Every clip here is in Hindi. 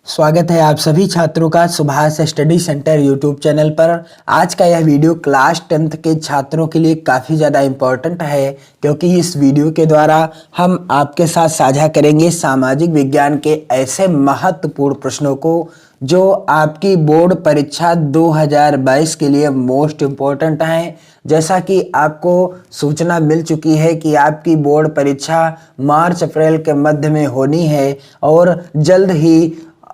स्वागत है आप सभी छात्रों का Subhash study centre YouTube channel पर। आज का यह वीडियो क्लास 10th के छात्रों के लिए काफ़ी ज़्यादा इम्पोर्टेंट है, क्योंकि इस वीडियो के द्वारा हम आपके साथ साझा करेंगे सामाजिक विज्ञान के ऐसे महत्वपूर्ण प्रश्नों को जो आपकी बोर्ड परीक्षा 2022 के लिए मोस्ट इम्पोर्टेंट हैं। जैसा कि आपको सूचना मिल चुकी है कि आपकी बोर्ड परीक्षा मार्च अप्रैल के मध्य में होनी है और जल्द ही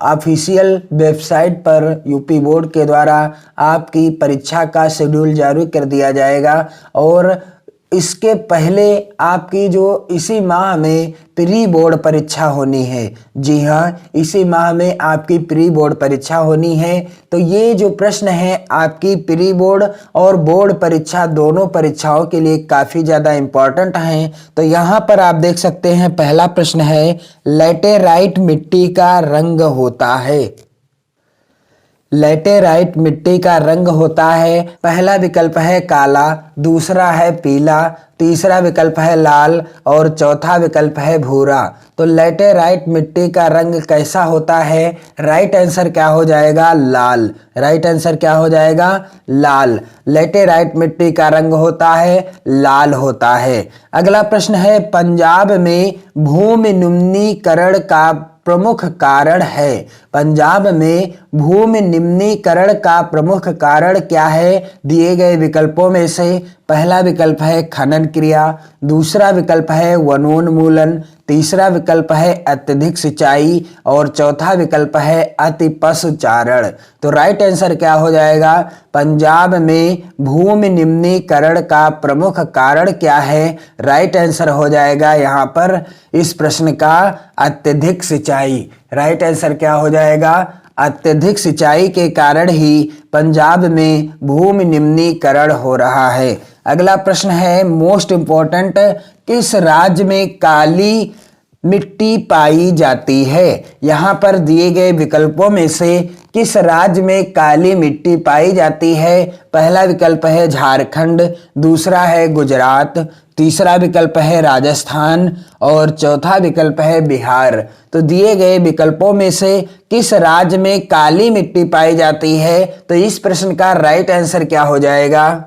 ऑफिशियल वेबसाइट पर यूपी बोर्ड के द्वारा आपकी परीक्षा का शेड्यूल जारी कर दिया जाएगा। और इसके पहले आपकी जो इसी माह में प्री बोर्ड परीक्षा होनी है, जी हाँ, इसी माह में आपकी प्री बोर्ड परीक्षा होनी है। तो ये जो प्रश्न है आपकी प्री बोर्ड और बोर्ड परीक्षा दोनों परीक्षाओं के लिए काफ़ी ज़्यादा इम्पोर्टेंट हैं। तो यहाँ पर आप देख सकते हैं, पहला प्रश्न है, लैटेराइट मिट्टी का रंग होता है। लैटेराइट मिट्टी का रंग होता है, पहला विकल्प है काला, दूसरा है पीला, तीसरा विकल्प है लाल और चौथा विकल्प है भूरा। तो लैटेराइट मिट्टी का रंग कैसा होता है? राइट आंसर क्या हो जाएगा? लाल। राइट आंसर क्या हो जाएगा? लाल। लैटेराइट मिट्टी का रंग होता है लाल होता है। अगला प्रश्न है, पंजाब में भूमि निम्नीकरण का प्रमुख कारण है। पंजाब में भूमि निम्नीकरण का प्रमुख कारण क्या है? दिए गए विकल्पों में से पहला विकल्प है खनन क्रिया, दूसरा विकल्प है वनोन्मूलन, तीसरा विकल्प है अत्यधिक सिंचाई और चौथा विकल्प है अति पशुचारण। तो राइट आंसर क्या हो जाएगा? पंजाब में भूमि निम्नीकरण का प्रमुख कारण क्या है? राइट आंसर हो जाएगा यहाँ पर इस प्रश्न का अत्यधिक सिंचाई। राइट आंसर क्या हो जाएगा? अत्यधिक सिंचाई के कारण ही पंजाब में भूमि निम्नीकरण हो रहा है। अगला प्रश्न है, मोस्ट इंपॉर्टेंट, किस राज्य में काली मिट्टी पाई जाती है? यहाँ पर दिए गए विकल्पों में से किस राज्य में काली मिट्टी पाई जाती है? पहला विकल्प है झारखंड, दूसरा है गुजरात, तीसरा विकल्प है राजस्थान और चौथा विकल्प है बिहार। तो दिए गए विकल्पों में से किस राज्य में काली मिट्टी पाई जाती है? तो इस प्रश्न का राइट आंसर क्या हो जाएगा?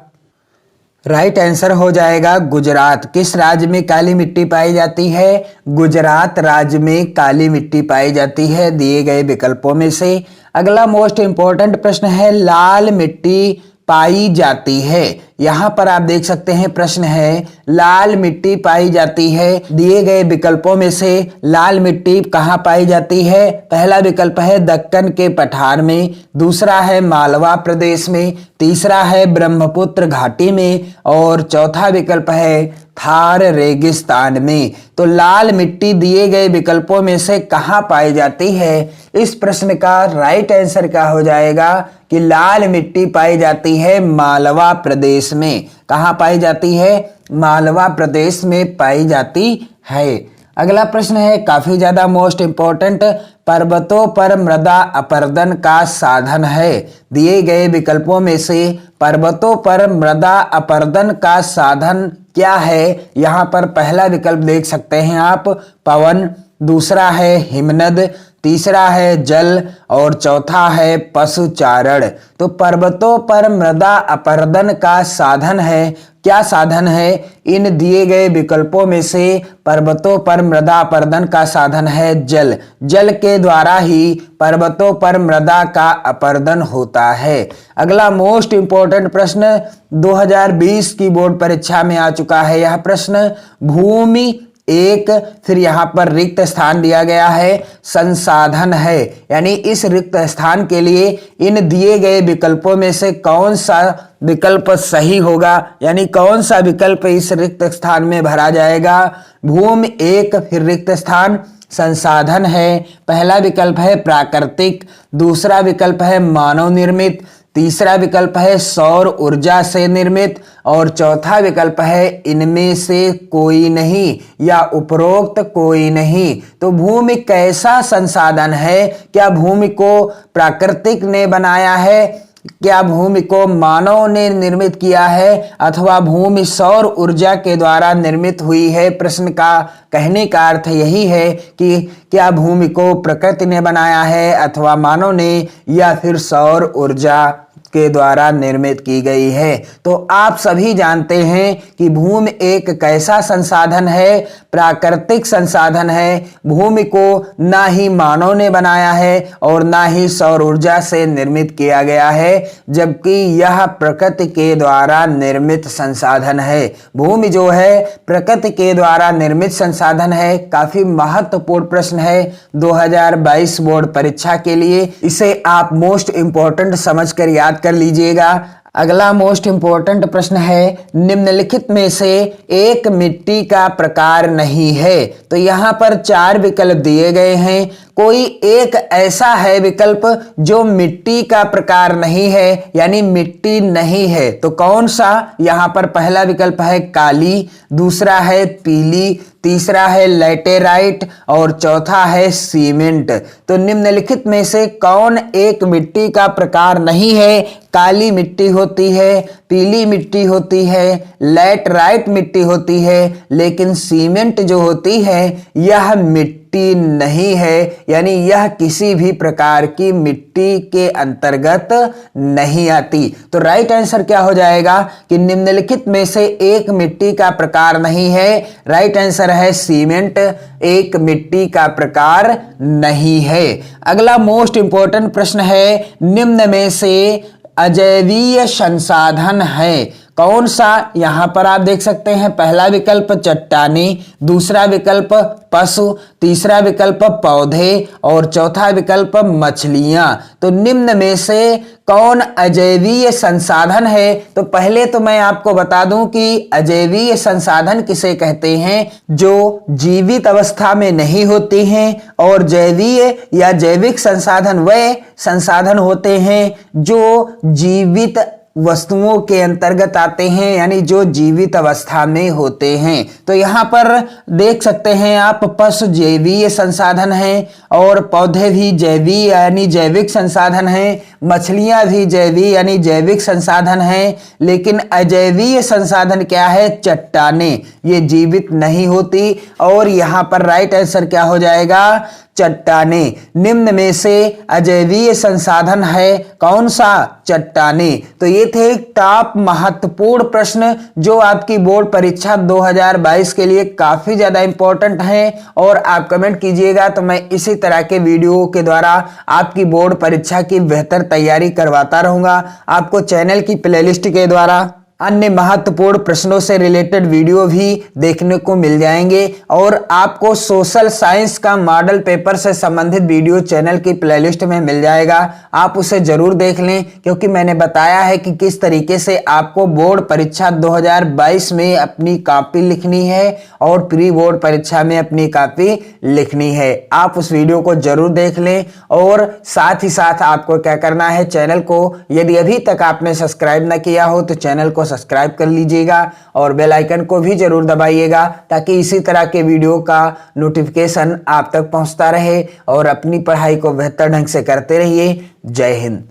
राइट आंसर हो जाएगा गुजरात। किस राज्य में काली मिट्टी पाई जाती है? गुजरात राज्य में काली मिट्टी पाई जाती है दिए गए विकल्पों में से। अगला मोस्ट इंपॉर्टेंट प्रश्न है, लाल मिट्टी पाई जाती है। यहाँ पर आप देख सकते हैं, प्रश्न है लाल मिट्टी पाई जाती है, दिए गए विकल्पों में से लाल मिट्टी कहाँ पाई जाती है? पहला विकल्प है दक्कन के पठार में, दूसरा है मालवा प्रदेश में, तीसरा है ब्रह्मपुत्र घाटी में और चौथा विकल्प है थार रेगिस्तान में। तो लाल मिट्टी दिए गए विकल्पों में से कहाँ पाई जाती है? इस प्रश्न का राइट आंसर क्या हो जाएगा कि लाल मिट्टी पाई जाती है मालवा प्रदेश में। कहाँ पाई जाती है? मालवा प्रदेश में पाई जाती है। अगला प्रश्न है काफी ज्यादा मोस्ट इंपॉर्टेंट, पर्वतों पर मृदा अपरदन का साधन है। दिए गए विकल्पों में से पर्वतों पर मृदा अपरदन का साधन क्या है? यहाँ पर पहला विकल्प देख सकते हैं आप, पवन, दूसरा है हिमनद, तीसरा है जल और चौथा है पशुचारण। तो पर्वतों पर मृदा अपरदन का साधन है, क्या साधन है? इन दिए गए विकल्पों में से पर्वतों पर मृदा अपरदन का साधन है जल। जल के द्वारा ही पर्वतों पर मृदा का अपरदन होता है। अगला मोस्ट इंपॉर्टेंट प्रश्न 2020 की बोर्ड परीक्षा में आ चुका है यह प्रश्न, भूमि एक, फिर यहाँ पर रिक्त स्थान दिया गया है, संसाधन है। यानी इस रिक्त स्थान के लिए इन दिए गए विकल्पों में से कौन सा विकल्प सही होगा? यानी कौन सा विकल्प इस रिक्त स्थान में भरा जाएगा? भूमि एक, फिर रिक्त स्थान, संसाधन है, पहला विकल्प है प्राकृतिक, दूसरा विकल्प है मानव निर्मित, तीसरा विकल्प है सौर ऊर्जा से निर्मित और चौथा विकल्प है इनमें से कोई नहीं या उपरोक्त कोई नहीं। तो भूमि कैसा संसाधन है? क्या भूमि को प्राकृतिक ने बनाया है क्या भूमि को मानव ने निर्मित किया है अथवा भूमि सौर ऊर्जा के द्वारा निर्मित हुई है। प्रश्न का कहने का अर्थ यही है कि क्या भूमि को प्रकृति ने बनाया है अथवा मानव ने, या फिर सौर ऊर्जा के द्वारा निर्मित की गई है। तो आप सभी जानते हैं कि भूमि एक कैसा संसाधन है, प्राकृतिक संसाधन है। भूमि को ना ही मानव ने बनाया है और ना ही सौर ऊर्जा से निर्मित किया गया है, जबकि यह प्रकृति के द्वारा निर्मित संसाधन है। भूमि जो है प्रकृति के द्वारा निर्मित संसाधन है। काफी महत्वपूर्ण प्रश्न है 2022 बोर्ड परीक्षा के लिए। इसे आप मोस्ट इंपॉर्टेंट समझकर याद कर लीजिएगा। अगला मोस्ट इंपॉर्टेंट प्रश्न है, निम्नलिखित में से एक मिट्टी का प्रकार नहीं है। तो यहाँ पर 4 विकल्प दिए गए हैं। कोई एक ऐसा है विकल्प जो मिट्टी का प्रकार नहीं है, यानी मिट्टी नहीं है। तो कौन सा? यहाँ पर पहला विकल्प है काली, दूसरा है पीली, तीसरा है लैटेराइट और चौथा है सीमेंट। तो निम्नलिखित में से कौन एक मिट्टी का प्रकार नहीं है? काली मिट्टी होती है, पीली मिट्टी होती है, लैटेराइट मिट्टी होती है, लेकिन सीमेंट जो होती है यह मिट्टी नहीं है, यानी यह किसी भी प्रकार की मिट्टी के अंतर्गत नहीं आती। तो राइट आंसर क्या हो जाएगा कि निम्नलिखित में से एक मिट्टी का प्रकार नहीं है। राइट आंसर है सीमेंट, एक मिट्टी का प्रकार नहीं है। अगला मोस्ट इंपॉर्टेंट प्रश्न है, निम्न में से अजैवीय संसाधन है कौन सा? यहां पर आप देख सकते हैं पहला विकल्प चट्टानी, दूसरा विकल्प पशु, तीसरा विकल्प पौधे और चौथा विकल्प मछलियां। तो निम्न में से कौन अजैवीय संसाधन है? तो पहले तो मैं आपको बता दूं कि अजैवीय संसाधन किसे कहते हैं? जो जीवित अवस्था में नहीं होते हैं। और जैवीय या जैविक संसाधन वे संसाधन होते हैं जो जीवित वस्तुओं के अंतर्गत आते हैं, यानी जो जीवित अवस्था में होते हैं। तो यहाँ पर देख सकते हैं आप, पशु जैवीय संसाधन हैं और पौधे भी जैवीय यानी जैविक संसाधन हैं, मछलियां भी जैवीय यानी जैविक संसाधन हैं। लेकिन अजैवीय संसाधन क्या है? चट्टानें, ये जीवित नहीं होती। और यहाँ पर राइट आंसर क्या हो जाएगा? चट्टानें। निम्न में से अजैवीय संसाधन है कौन सा? चट्टानें। तो ये थे टॉप महत्वपूर्ण प्रश्न जो आपकी बोर्ड परीक्षा 2022 के लिए काफी ज्यादा इंपॉर्टेंट हैं। और आप कमेंट कीजिएगा तो मैं इसी तरह के वीडियो के द्वारा आपकी बोर्ड परीक्षा की बेहतर तैयारी करवाता रहूंगा। आपको चैनल की प्लेलिस्ट के द्वारा अन्य महत्वपूर्ण प्रश्नों से रिलेटेड वीडियो भी देखने को मिल जाएंगे। और आपको सोशल साइंस का मॉडल पेपर से संबंधित वीडियो चैनल की प्लेलिस्ट में मिल जाएगा। आप उसे जरूर देख लें, क्योंकि मैंने बताया है कि किस तरीके से आपको बोर्ड परीक्षा 2022 में अपनी कॉपी लिखनी है और प्री बोर्ड परीक्षा में अपनी कॉपी लिखनी है। आप उस वीडियो को जरूर देख लें। और साथ ही साथ आपको क्या करना है, चैनल को यदि अभी तक आपने सब्सक्राइब न किया हो तो चैनल को सब्सक्राइब कर लीजिएगा और बेल आइकन को भी जरूर दबाइएगा, ताकि इसी तरह के वीडियो का नोटिफिकेशन आप तक पहुंचता रहे। और अपनी पढ़ाई को बेहतर ढंग से करते रहिए। जय हिंद।